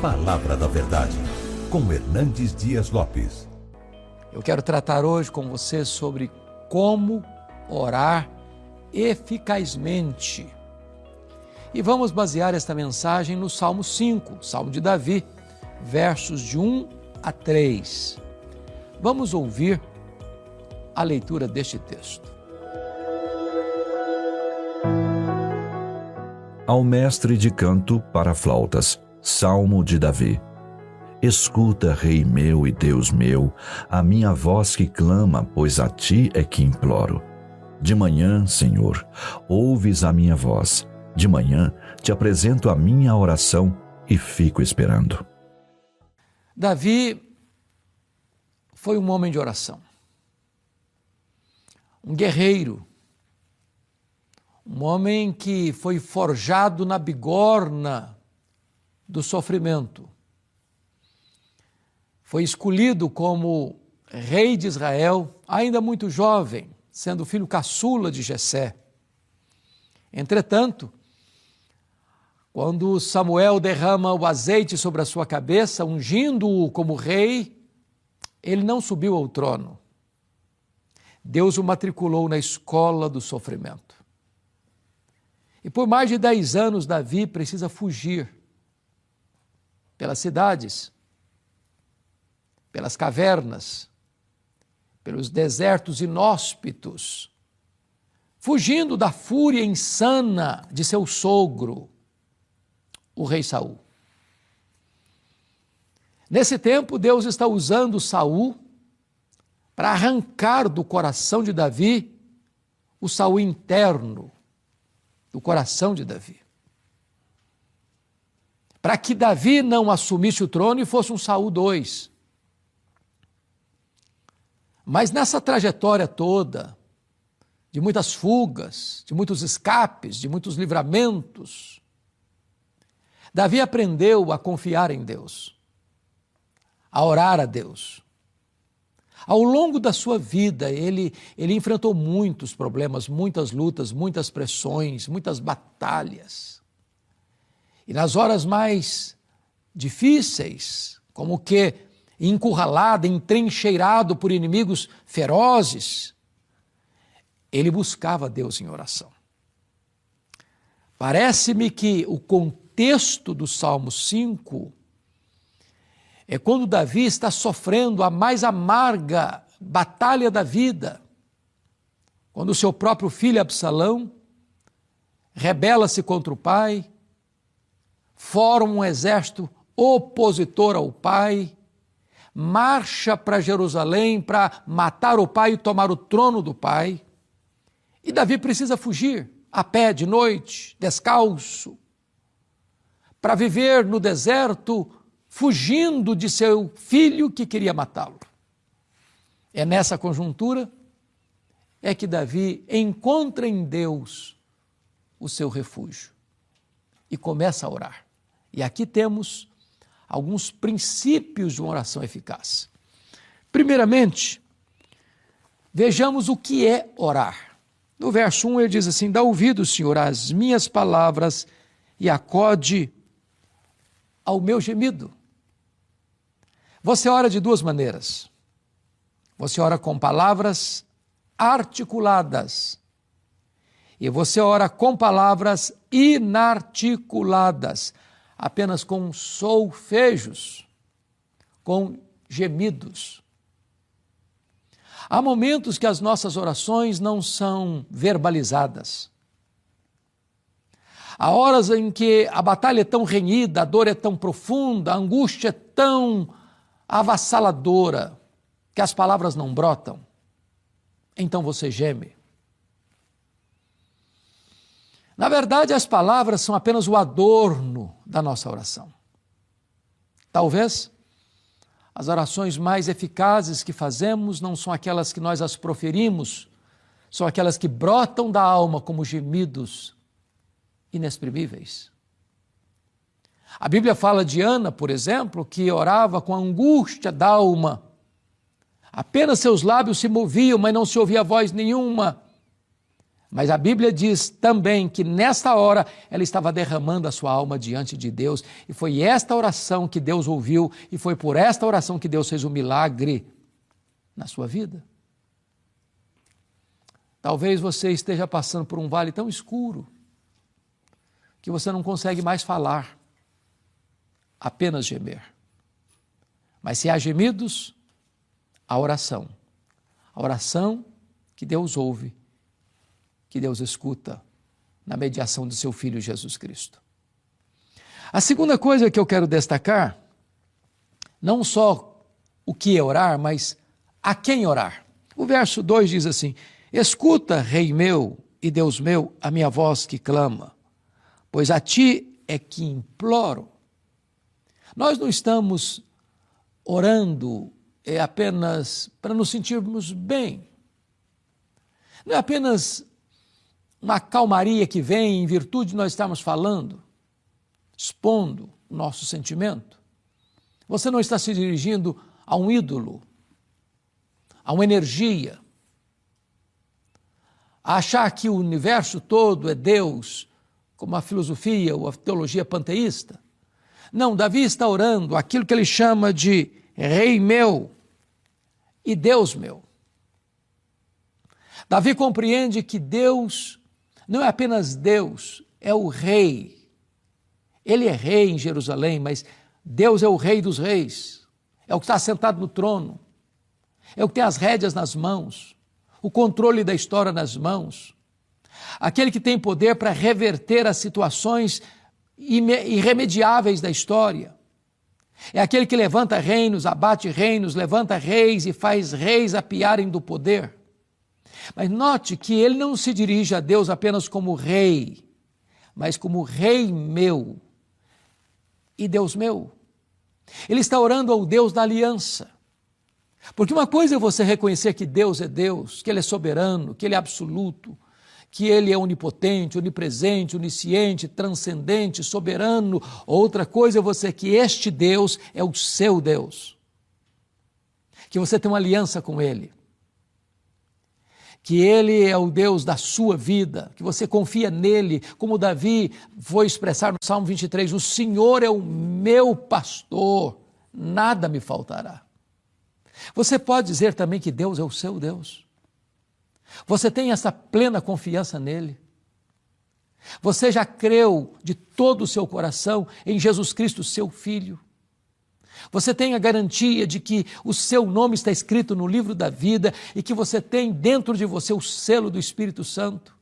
Palavra da Verdade, com Hernandes Dias Lopes. Eu quero tratar hoje com você sobre como orar eficazmente. E vamos basear esta mensagem no Salmo 5, Salmo de Davi, versos de 1 a 3. Vamos ouvir a leitura deste texto. Ao mestre de canto para flautas, Salmo de Davi. Escuta, Rei meu e Deus meu, a minha voz que clama, pois a ti é que imploro. De manhã, Senhor, ouves a minha voz. De manhã te apresento a minha oração e fico esperando. Davi foi um homem de oração, um guerreiro, um homem que foi forjado na bigorna do sofrimento. Foi escolhido como rei de Israel, ainda muito jovem, sendo filho caçula de Jessé. Entretanto, quando Samuel derrama o azeite sobre a sua cabeça, ungindo-o como rei, ele não subiu ao trono. Deus o matriculou na escola do sofrimento. E por mais de 10 anos, Davi precisa fugir pelas cidades, pelas cavernas, pelos desertos inóspitos, fugindo da fúria insana de seu sogro, o rei Saul. Nesse tempo, Deus está usando Saul para arrancar do coração de Davi o Saul interno, do coração de Davi. Para que Davi não assumisse o trono e fosse um Saul II. Mas nessa trajetória toda, de muitas fugas, de muitos escapes, de muitos livramentos, Davi aprendeu a confiar em Deus, a orar a Deus. Ao longo da sua vida, ele enfrentou muitos problemas, muitas lutas, muitas pressões, muitas batalhas. E nas horas mais difíceis, como que encurralado, entrincheirado por inimigos ferozes, ele buscava Deus em oração. Parece-me que o contexto do Salmo 5 é quando Davi está sofrendo a mais amarga batalha da vida, quando o seu próprio filho Absalão rebela-se contra o pai, forma um exército opositor ao pai, marcha para Jerusalém para matar o pai e tomar o trono do pai, e Davi precisa fugir a pé de noite, descalço, para viver no deserto, fugindo de seu filho que queria matá-lo. É nessa conjuntura é que Davi encontra em Deus o seu refúgio e começa a orar. E aqui temos alguns princípios de uma oração eficaz. Primeiramente, vejamos o que é orar. No verso 1 ele diz assim: dá ouvido, Senhor, às minhas palavras e acode ao meu gemido. Você ora de duas maneiras. Você ora com palavras articuladas e você ora com palavras inarticuladas, apenas com solfejos, com gemidos. Há momentos que as nossas orações não são verbalizadas. Há horas em que a batalha é tão renhida, a dor é tão profunda, a angústia é tão avassaladora, que as palavras não brotam. Então você geme. Na verdade, as palavras são apenas o adorno da nossa oração. Talvez as orações mais eficazes que fazemos não são aquelas que nós as proferimos, são aquelas que brotam da alma como gemidos inexprimíveis. A Bíblia fala de Ana, por exemplo, que orava com angústia da alma. Apenas seus lábios se moviam, mas não se ouvia voz nenhuma. Mas a Bíblia diz também que nesta hora ela estava derramando a sua alma diante de Deus, e foi esta oração que Deus ouviu, e foi por esta oração que Deus fez um milagre na sua vida. Talvez você esteja passando por um vale tão escuro que você não consegue mais falar, apenas gemer. Mas se há gemidos, há oração. A oração que Deus ouve, que Deus escuta na mediação de seu Filho Jesus Cristo. A segunda coisa que eu quero destacar, não só o que é orar, mas a quem orar. O verso 2 diz assim: escuta, Rei meu e Deus meu, a minha voz que clama, pois a ti é que imploro. Nós não estamos orando apenas para nos sentirmos bem. Não é apenas uma calmaria que vem em virtude de nós estarmos falando, expondo o nosso sentimento. Você não está se dirigindo a um ídolo, a uma energia, a achar que o universo todo é Deus, como a filosofia ou a teologia panteísta. Não, Davi está orando aquilo que ele chama de Rei meu e Deus meu. Davi compreende que Deus não é apenas Deus, é o Rei. Ele é Rei em Jerusalém, mas Deus é o Rei dos reis, é o que está sentado no trono, é o que tem as rédeas nas mãos, o controle da história nas mãos, aquele que tem poder para reverter as situações irremediáveis da história. É aquele que levanta reinos, abate reinos, levanta reis e faz reis apiarem do poder. Mas note que ele não se dirige a Deus apenas como rei, mas como Rei meu e Deus meu. Ele está orando ao Deus da aliança. Porque uma coisa é você reconhecer que Deus é Deus, que Ele é soberano, que Ele é absoluto, que Ele é onipotente, onipresente, onisciente, transcendente, soberano. Outra coisa é você que este Deus é o seu Deus, que você tem uma aliança com Ele, que Ele é o Deus da sua vida, que você confia nele, como Davi foi expressar no Salmo 23, o Senhor é o meu pastor, nada me faltará. Você pode dizer também que Deus é o seu Deus. Você tem essa plena confiança nele. Você já creu de todo o seu coração em Jesus Cristo, seu Filho. Você tem a garantia de que o seu nome está escrito no livro da vida e que você tem dentro de você o selo do Espírito Santo.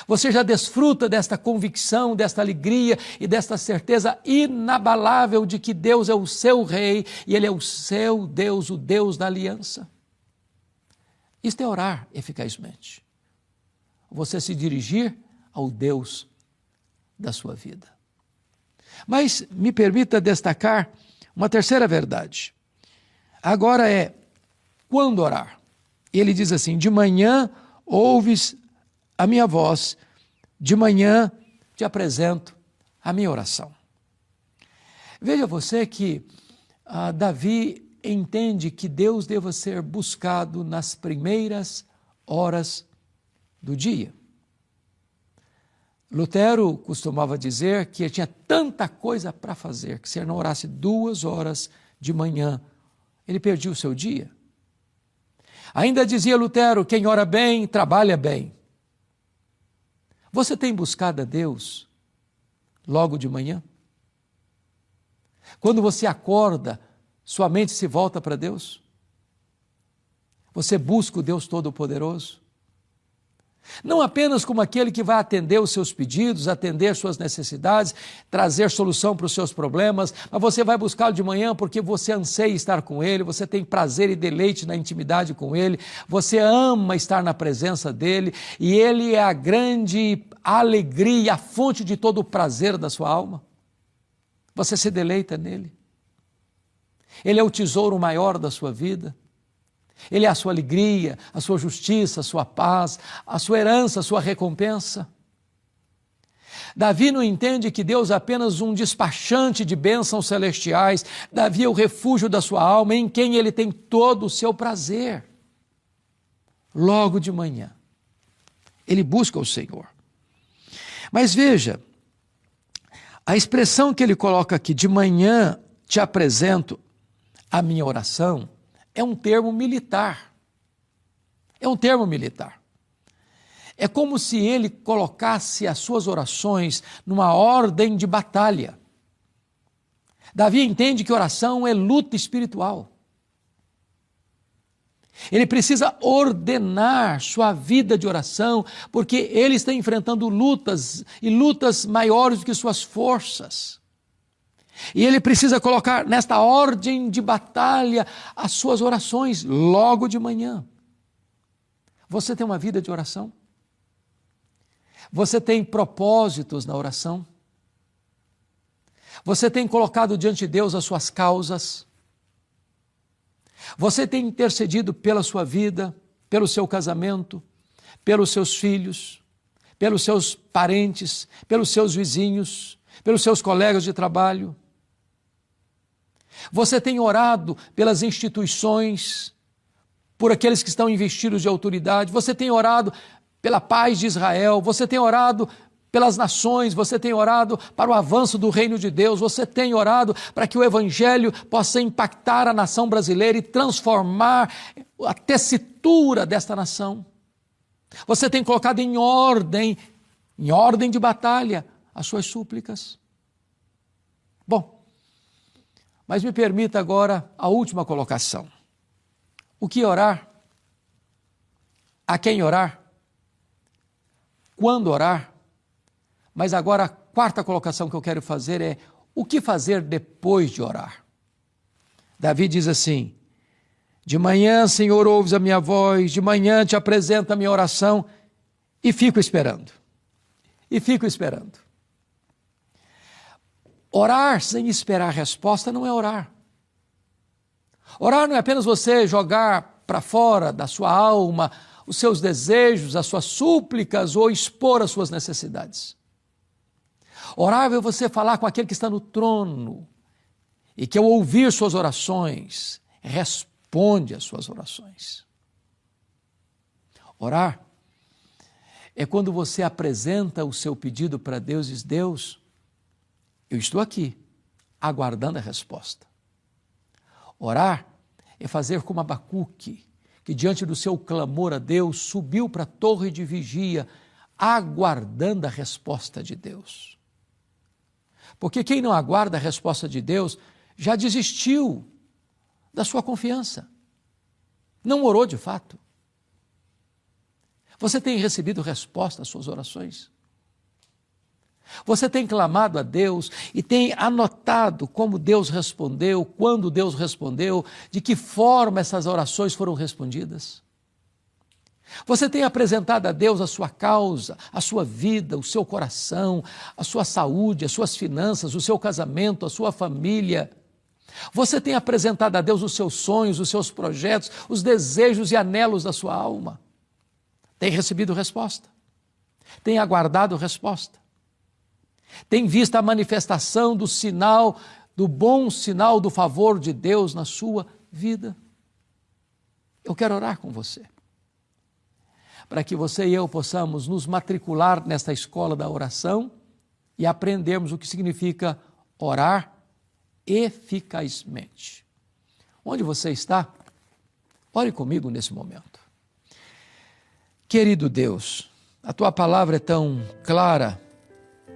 Você já desfruta desta convicção, desta alegria e desta certeza inabalável de que Deus é o seu Rei e Ele é o seu Deus, o Deus da aliança. Isto é orar eficazmente. Você se dirigir ao Deus da sua vida. Mas me permita destacar uma terceira verdade. Agora é, quando orar? Ele diz assim, de manhã ouves a minha voz, de manhã te apresento a minha oração. Veja você que Davi entende que Deus deva ser buscado nas primeiras horas do dia. Lutero costumava dizer que ele tinha tanta coisa para fazer, que se ele não orasse 2 horas de manhã, ele perdia o seu dia. Ainda dizia Lutero, quem ora bem, trabalha bem. Você tem buscado a Deus logo de manhã? Quando você acorda, sua mente se volta para Deus? Você busca o Deus Todo-Poderoso? Não apenas como aquele que vai atender os seus pedidos, atender suas necessidades, trazer solução para os seus problemas, mas você vai buscá-lo de manhã porque você anseia estar com Ele, você tem prazer e deleite na intimidade com Ele, você ama estar na presença dEle e Ele é a grande alegria, a fonte de todo o prazer da sua alma. Você se deleita nele. Ele é o tesouro maior da sua vida. Ele é a sua alegria, a sua justiça, a sua paz, a sua herança, a sua recompensa. Davi não entende que Deus é apenas um despachante de bênçãos celestiais. Davi é o refúgio da sua alma, em quem ele tem todo o seu prazer. Logo de manhã, ele busca o Senhor. Mas veja, a expressão que ele coloca aqui, de manhã te apresento a minha oração, é um termo militar. É um termo militar. É como se ele colocasse as suas orações numa ordem de batalha. Davi entende que oração é luta espiritual. Ele precisa ordenar sua vida de oração, porque ele está enfrentando lutas, e lutas maiores do que suas forças. E ele precisa colocar nesta ordem de batalha as suas orações logo de manhã. Você tem uma vida de oração? Você tem propósitos na oração? Você tem colocado diante de Deus as suas causas? Você tem intercedido pela sua vida, pelo seu casamento, pelos seus filhos, pelos seus parentes, pelos seus vizinhos, pelos seus colegas de trabalho? Você tem orado pelas instituições, por aqueles que estão investidos de autoridade? Você tem orado pela paz de Israel? Você tem orado pelas nações? Você tem orado para o avanço do reino de Deus? Você tem orado para que o evangelho possa impactar a nação brasileira e transformar a tessitura desta nação? Você tem colocado em ordem de batalha, as suas súplicas? Bom, mas me permita agora a última colocação. O que orar? A quem orar? Quando orar? Mas agora a quarta colocação que eu quero fazer é: o que fazer depois de orar? Davi diz assim: de manhã, Senhor, ouves a minha voz, de manhã te apresento a minha oração e fico esperando. E fico esperando. Orar sem esperar resposta não é orar. Orar não é apenas você jogar para fora da sua alma os seus desejos, as suas súplicas ou expor as suas necessidades. Orar é você falar com aquele que está no trono e que, ao ouvir suas orações, responde às suas orações. Orar é quando você apresenta o seu pedido para Deus e diz: Deus, eu estou aqui, aguardando a resposta. Orar é fazer como Abacuque, que diante do seu clamor a Deus, subiu para a torre de vigia, aguardando a resposta de Deus. Porque quem não aguarda a resposta de Deus, já desistiu da sua confiança. Não orou de fato. Você tem recebido resposta às suas orações? Você tem clamado a Deus e tem anotado como Deus respondeu, quando Deus respondeu, de que forma essas orações foram respondidas? Você tem apresentado a Deus a sua causa, a sua vida, o seu coração, a sua saúde, as suas finanças, o seu casamento, a sua família? Você tem apresentado a Deus os seus sonhos, os seus projetos, os desejos e anelos da sua alma? Tem recebido resposta? Tem aguardado resposta? Tem visto a manifestação do sinal, do bom sinal do favor de Deus na sua vida? Eu quero orar com você, para que você e eu possamos nos matricular nesta escola da oração e aprendermos o que significa orar eficazmente. Onde você está? Ore comigo nesse momento. Querido Deus, a Tua palavra é tão clara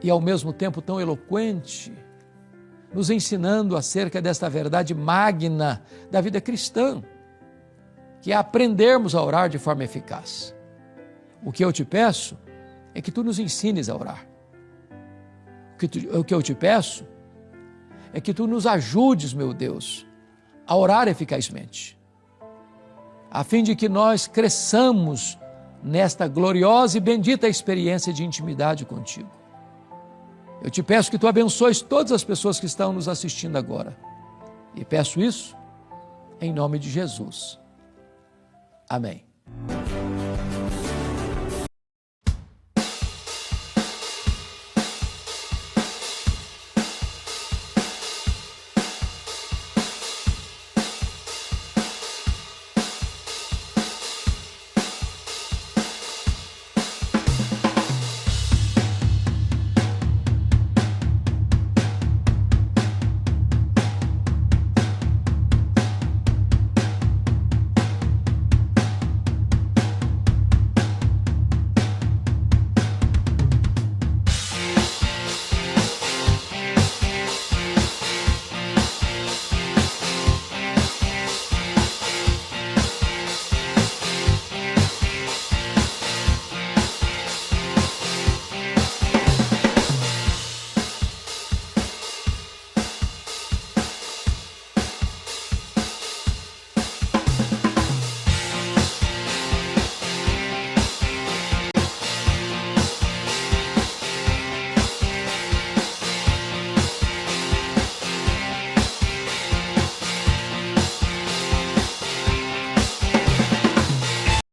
e ao mesmo tempo tão eloquente, nos ensinando acerca desta verdade magna da vida cristã, que é aprendermos a orar de forma eficaz. O que eu te peço é que Tu nos ensines a orar. O que eu te peço é que Tu nos ajudes, meu Deus, a orar eficazmente, a fim de que nós cresçamos nesta gloriosa e bendita experiência de intimidade contigo. Eu te peço que Tu abençoes todas as pessoas que estão nos assistindo agora. E peço isso em nome de Jesus. Amém.